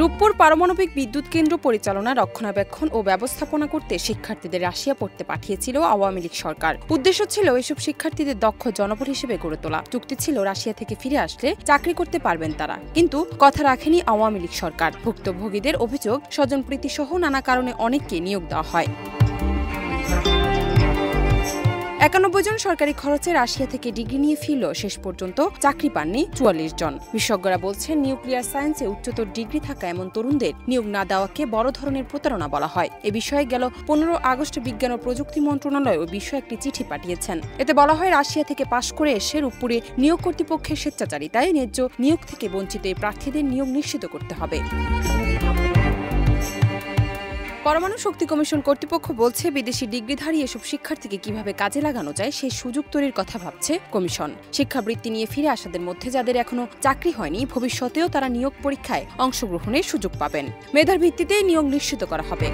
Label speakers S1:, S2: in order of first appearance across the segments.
S1: রূপপুর পারমাণবিক বিদ্যুৎ কেন্দ্র পরিচালনা, রক্ষণাবেক্ষণ ও ব্যবস্থাপনা করতে শিক্ষার্থীদের রাশিয়া পড়তে পাঠিয়েছিল আওয়ামী লীগ সরকার। উদ্দেশ্য ছিল এসব শিক্ষার্থীদের দক্ষ জনবল হিসেবে গড়ে তোলা। চুক্তি ছিল রাশিয়া থেকে ফিরে আসলে চাকরি করতে পারবেন তারা, কিন্তু কথা রাখেনি আওয়ামী লীগ সরকার। ভুক্তভোগীদের অভিযোগ, স্বজনপ্রীতি সহ নানা কারণে অনেককে নিয়োগ দেওয়া হয়। 91 জন সরকারি খরচে রাশিয়া থেকে ডিগ্রি নিয়ে ফিরল, শেষ পর্যন্ত চাকরি পাননি 44 জন। বিশেষজ্ঞরা বলছেন, নিউক্লিয়ার সায়েন্সে উচ্চতর ডিগ্রি থাকা এমন তরুণদের নিয়োগ না দেওয়াকে বড় ধরনের প্রতারণা বলা হয়। এ বিষয়ে গেল 15 আগস্ট বিজ্ঞান ও প্রযুক্তি মন্ত্রণালয় ওই বিষয়ে একটি চিঠি পাঠিয়েছেন। এতে বলা হয়, রাশিয়া থেকে পাশ করে এসে রূপপুরে নিয়োগ কর্তৃপক্ষের স্বেচ্ছাচারিতায় ন্যায্য নিয়োগ থেকে বঞ্চিত এই প্রার্থীদের নিয়োগ নিশ্চিত করতে হবে। পরমাণু শক্তি কমিশন কর্তৃপক্ষ বলছে, বিদেশি ডিগ্রিধারী এসব শিক্ষার্থীকে কিভাবে কাজে লাগানো যায় সেই সুযোগ তৈরির কথা ভাবছে কমিশন। শিক্ষাবৃত্তি নিয়ে ফিরে আসাদের মধ্যে যাদের এখনো চাকরি হয়নি, ভবিষ্যতেও তারা নিয়োগ পরীক্ষায় অংশগ্রহণের সুযোগ পাবেন। মেধার ভিত্তিতে নিয়োগ নিশ্চিত করা হবে।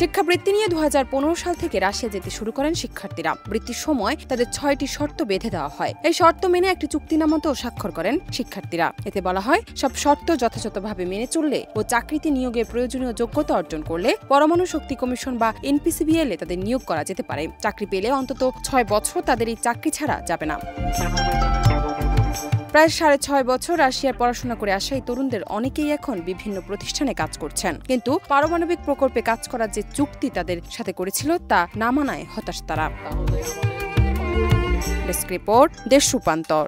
S1: শিক্ষাবৃত্তি নিয়ে 2015 সাল থেকে রাশিয়া যেতে শুরু করেন শিক্ষার্থীরা। বৃত্তির সময় তাদের 6টি শর্ত বেঁধে দেওয়া হয়। এই শর্ত মেনে একটি চুক্তিনামাতেও স্বাক্ষর করেন শিক্ষার্থীরা। এতে বলা হয়, সব শর্ত যথাযথভাবে মেনে চললে ও চাকরিতে নিয়োগের প্রয়োজনীয় যোগ্যতা অর্জন করলে পরমাণু শক্তি কমিশন বা এনপিসিবিএল এ তাদের নিয়োগ করা যেতে পারে। চাকরি পেলে অন্তত 6 বছর তাদের এই চাকরি ছাড়া যাবে না। প্রায় 6.5 বছর রাশিয়ার পড়াশোনা করে আসা এই তরুণদের অনেকেই এখন বিভিন্ন প্রতিষ্ঠানে কাজ করছেন, কিন্তু পারমাণবিক প্রকল্পে কাজ করার যে চুক্তি তাদের সাথে করেছিল তা না মানায় হতাশ তারা। ডেস্ক রিপোর্ট, দেশ রূপান্তর।